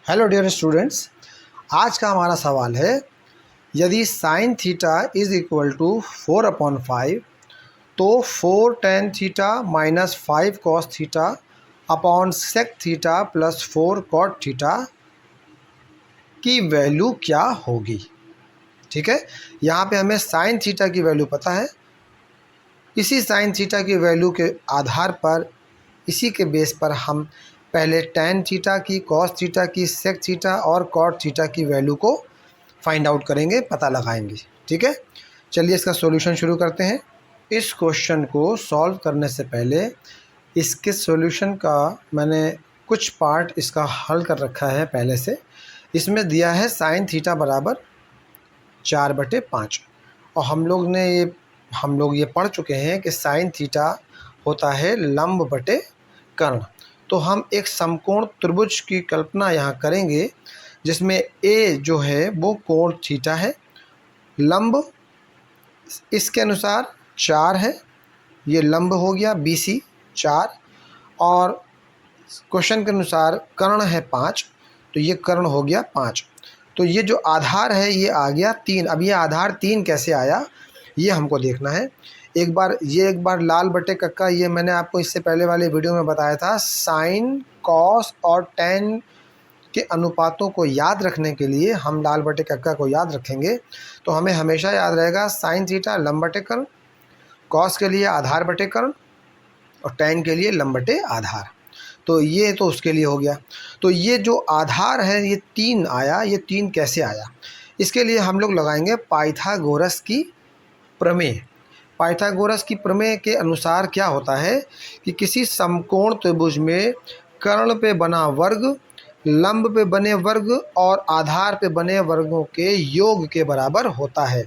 Hello dear students, आज का हमारा सवाल है यदि sine theta is equal to 4/5 तो 4 tan theta minus 5 cos theta upon sec theta plus 4 cot theta की वैल्यू क्या होगी। ठीक है, यहाँ पे हमें साइन थीटा की वैल्यू पता है। इसी साइन थीटा की वैल्यू के आधार पर, इसी के बेस पर हम पहले tan थीटा की, cos थीटा की, sec थीटा और cot थीटा की वैल्यू को फाइंड आउट करेंगे, पता लगाएंगे। ठीक है, चलिए इसका सॉल्यूशन शुरू करते हैं। इस क्वेश्चन को सॉल्व करने से पहले इसके सॉल्यूशन का मैंने कुछ पार्ट इसका हल कर रखा है पहले से। इसमें दिया है साइन थीटा बराबर 4/5 और हम लोग ये पढ़ चुके हैं कि साइन थीटा होता है लंब बटे कर्ण। तो हम एक समकोण त्रिभुज की कल्पना यहाँ करेंगे जिसमें ए जो है वो कोण थीटा है, लंब इसके अनुसार 4 है, ये लंब हो गया BC 4, और क्वेश्चन के अनुसार कर्ण है 5, तो ये कर्ण हो गया 5। तो ये जो आधार है ये आ गया 3। अब ये आधार 3 कैसे आया ये हमको देखना है। एक बार लाल बटे कक्का, ये मैंने आपको इससे पहले वाले वीडियो में बताया था। साइन, कॉस और टेन के अनुपातों को याद रखने के लिए हम लाल बटे कक्का को याद रखेंगे, तो हमें हमेशा याद रहेगा साइन थीटा लंब बटे कर्ण, कॉस के लिए आधार बटे कर्ण और टेन के लिए लंब बटे आधार। तो ये तो उसके लिए हो गया। तो ये जो आधार है ये 3 आया, ये 3 कैसे आया, इसके लिए हम लोग लगाएंगे पाइथागोरस की प्रमेय। पाइथागोरस की प्रमेय के अनुसार क्या होता है कि किसी समकोण त्रिभुज में कर्ण पे बना वर्ग लंब पे बने वर्ग और आधार पे बने वर्गों के योग के बराबर होता है।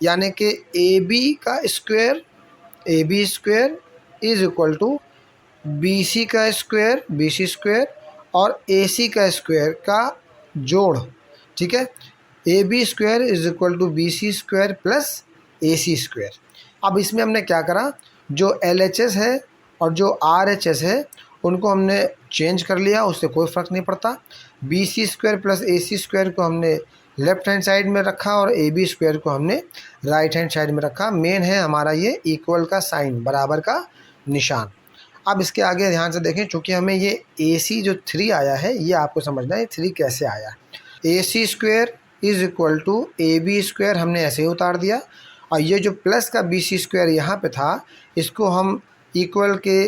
यानी कि AB का square AB square is equal to BC का स्क्वायर BC स्क्वायर और AC का स्क्वायर का जोड़। ठीक है, AB square is equal to BC square plus AC square. अब इसमें हमने क्या करा, जो LHS है और जो RHS है उनको हमने चेंज कर लिया, उससे कोई फ़र्क नहीं पड़ता। BC square plus AC square को हमने लेफ़्ट हैंड साइड में रखा और AB स्क्वायर को हमने राइट हैंड साइड में रखा। मेन है हमारा ये इक्वल का साइन, बराबर का निशान। अब इसके आगे ध्यान से देखें, चूँकि हमें ये AC जो 3 आया है ये आपको समझना है 3 कैसे आया। AC square is equal to AB square हमने ऐसे ही उतार दिया, और ये जो प्लस का BC स्क्वायर यहाँ पे था इसको हम इक्वल के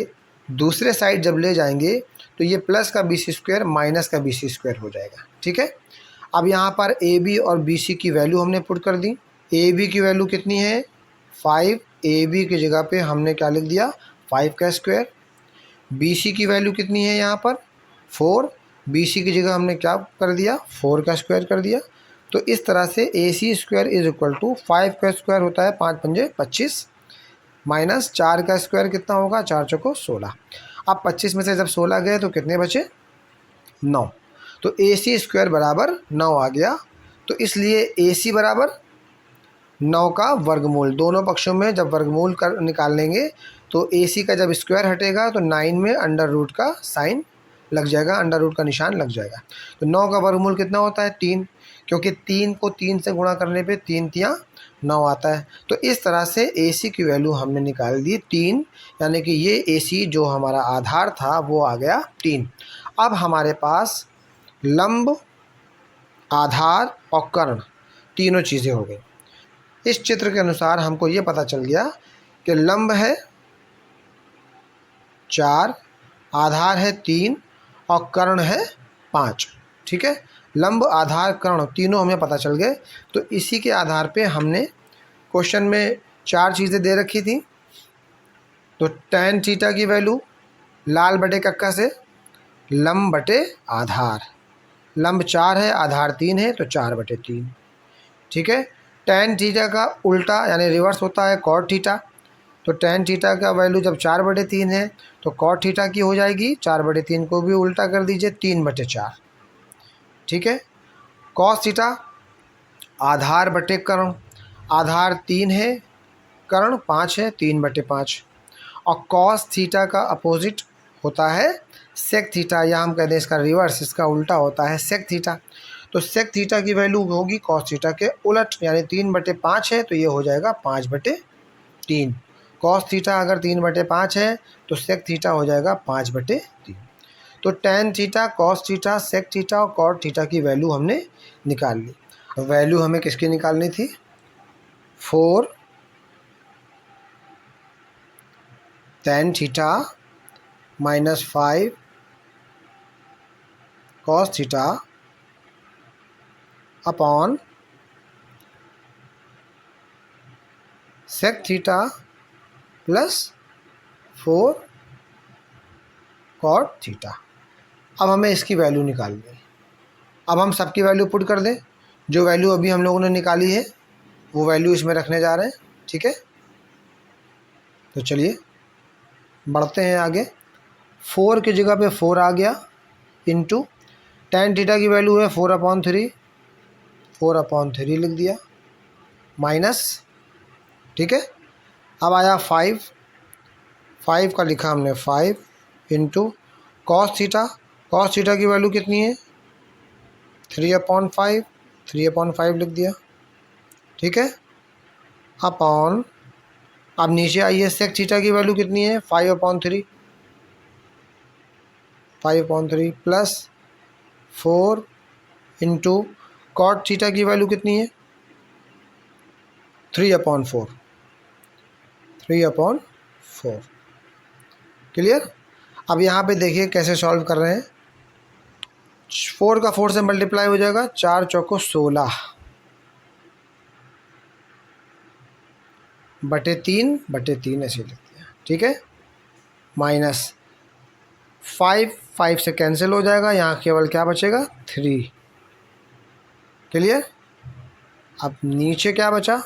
दूसरे साइड जब ले जाएंगे तो ये प्लस का BC स्क्वायर माइनस का BC स्क्वायर हो जाएगा। ठीक है, अब यहाँ पर AB और BC की वैल्यू हमने पुट कर दी। AB की वैल्यू कितनी है 5, AB की जगह पे हमने क्या लिख दिया 5 का स्क्वायर। BC की वैल्यू कितनी है यहाँ पर 4, BC की जगह हमने क्या कर दिया 4 का स्क्वायर कर दिया। तो इस तरह से AC square is equal to 5 का स्क्वायर होता है 5 पंजे 25 माइनस 4 का स्क्वायर कितना होगा 4 चौको 16। अब 25 में से जब 16 गए तो कितने बचे 9। तो AC स्क्वायर बराबर 9 आ गया। तो इसलिए AC बराबर 9 का वर्गमूल, दोनों पक्षों में जब वर्गमूल कर निकाल लेंगे तो AC का जब स्क्वायर हटेगा तो 9 में अंडर रूट का साइन लग जाएगा, अंडर रूट का निशान लग जाएगा। तो 9 का वर्गमूल कितना होता है 3, क्योंकि 3 को 3 से गुणा करने पे 3 तियाँ 9 आता है। तो इस तरह से AC की वैल्यू हमने निकाल दी 3, यानी कि ये AC जो हमारा आधार था वो आ गया 3। अब हमारे पास लंब, आधार और कर्ण तीनों चीज़ें हो गई। इस चित्र के अनुसार हमको ये पता चल गया कि लंब है 4, आधार है 3 और कर्ण है 5। ठीक है, लंब, आधार, कर्ण तीनों हमें पता चल गए। तो इसी के आधार पे हमने क्वेश्चन में 4 चीज़ें दे रखी थी। तो tan थीटा की वैल्यू लाल बटे कक्का से लंब बटे आधार, लंब 4 है आधार 3 है तो 4/3। ठीक है, tan थीटा का उल्टा यानी रिवर्स होता है cot थीटा। तो tan थीटा का वैल्यू जब 4/3 है तो cot थीटा की हो जाएगी 4/3 को भी उल्टा कर दीजिए 3/4। ठीक है, cos थीटा आधार बटे कर्ण, आधार 3 है कर्ण 5 है 3/5। और cos थीटा का अपोजिट होता है सेक थीटा, या हम कह दें इसका रिवर्स, इसका उल्टा होता है सेक थीटा। तो सेक थीटा की वैल्यू होगी कॉस थीटा के उलट, यानी 3/5 है तो ये हो जाएगा 5/3। कॉस थीटा अगर 3/5 है तो सेक थीटा हो जाएगा 5/3। तो tan theta, cos theta, sec theta और कॉट थीटा की वैल्यू हमने निकाल ली। तो वैल्यू हमें किसकी निकालनी थी? 4 tan theta -5 cos theta upon sec theta plus 4 cot theta. अब हमें इसकी वैल्यू निकालनी है। अब हम सबकी वैल्यू पुट कर दें। जो वैल्यू अभी हम लोगों ने निकाली है वो वैल्यू इसमें रखने जा रहे हैं, ठीक है। तो चलिए बढ़ते हैं आगे। 4 की जगह पे 4 आ गया, इंटू tan थीटा की वैल्यू है 4/3, 4/3 लिख दिया, माइनस, ठीक है। अब आया 5 का लिखा हमने 5 into cos theta, cos theta की वैल्यू कितनी है? 3/5, 3/5 लिख दिया, ठीक है, अपॉन, अब नीचे आइए सेक थीटा की वैल्यू कितनी है? 5/3, 5/3 प्लस 4 इंटू कॉट थीटा की वैल्यू कितनी है? 3/4, 3/4। क्लियर? अब यहाँ पे देखिए कैसे सॉल्व कर रहे हैं। 4 का 4 से मल्टीप्लाई हो जाएगा, 4 चौको 16 बटे 3/3 ऐसे लिख दिया, ठीक है, माइनस 5 से कैंसिल हो जाएगा, यहाँ केवल क्या बचेगा? 3। क्लियर? अब नीचे क्या बचा?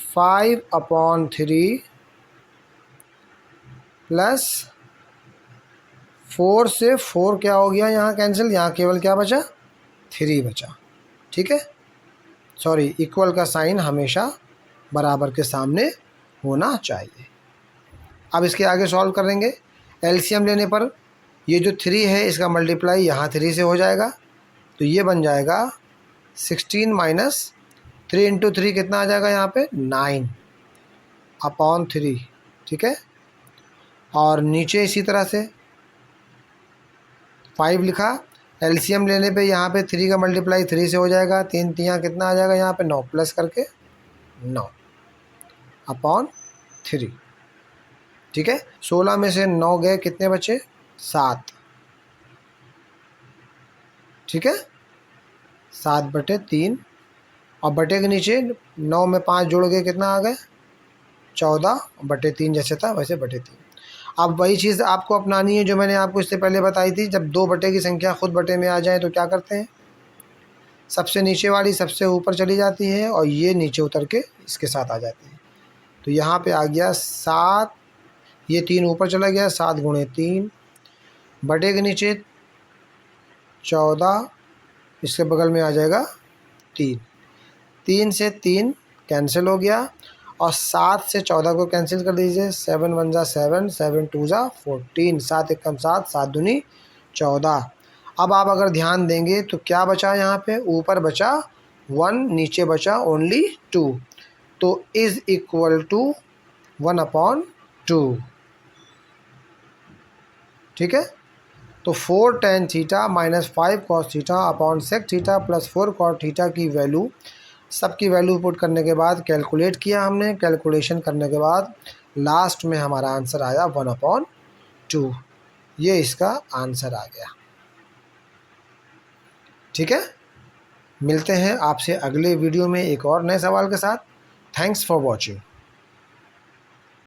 5/3 प्लस 4 से 4 क्या हो गया यहाँ कैंसिल, यहाँ केवल क्या बचा? 3 बचा, ठीक है। सॉरी, इक्वल का साइन हमेशा बराबर के सामने होना चाहिए। अब इसके आगे सॉल्व करेंगे। एलसीएम लेने पर ये जो 3 है इसका मल्टीप्लाई यहाँ 3 से हो जाएगा, तो ये बन जाएगा 16 माइनस 3 इंटू 3 कितना आ जाएगा यहाँ पे? 9/3, ठीक है। और नीचे इसी तरह से 5 लिखा, एलसीएम लेने पे यहाँ पे 3 का मल्टीप्लाई 3 से हो जाएगा, 3 3 कितना आ जाएगा यहाँ पे? 9 प्लस करके 9/3, ठीक है। 16 में से 9 गए, कितने बचे? 7, ठीक है, 7/3। और बटे के नीचे 9 में 5 जोड़ गए, कितना आ गए? 14/3, जैसे था वैसे बटे 3। अब वही चीज़ आपको अपनानी है जो मैंने आपको इससे पहले बताई थी। जब 2 बटे की संख्या खुद बटे में आ जाए तो क्या करते हैं? सबसे नीचे वाली सबसे ऊपर चली जाती है और ये नीचे उतर के इसके साथ आ जाती है। तो यहाँ पे आ गया 7, ये 3 ऊपर चला गया, 7 गुणे 3 बटे के नीचे 14, इसके बगल में आ जाएगा 3, 3 से 3 कैंसिल हो गया, और 7 से 14 को कैंसिल कर दीजिए। 7 1 जा 7, 7 2 जा 14, 7 1 7, 7 दूनी 14। अब आप अगर ध्यान देंगे तो क्या बचा यहाँ पे? ऊपर बचा 1, नीचे बचा ओनली 2, तो इज़ इक्वल टू 1/2, ठीक है। तो 4 tan theta minus 5 cos theta upon sec theta plus 4 cot theta की वैल्यू, सबकी वैल्यू पुट करने के बाद कैलकुलेट किया हमने। कैलकुलेशन करने के बाद लास्ट में हमारा आंसर आया 1/2। ये इसका आंसर आ गया, ठीक है। मिलते हैं आपसे अगले वीडियो में एक और नए सवाल के साथ। Thanks for watching.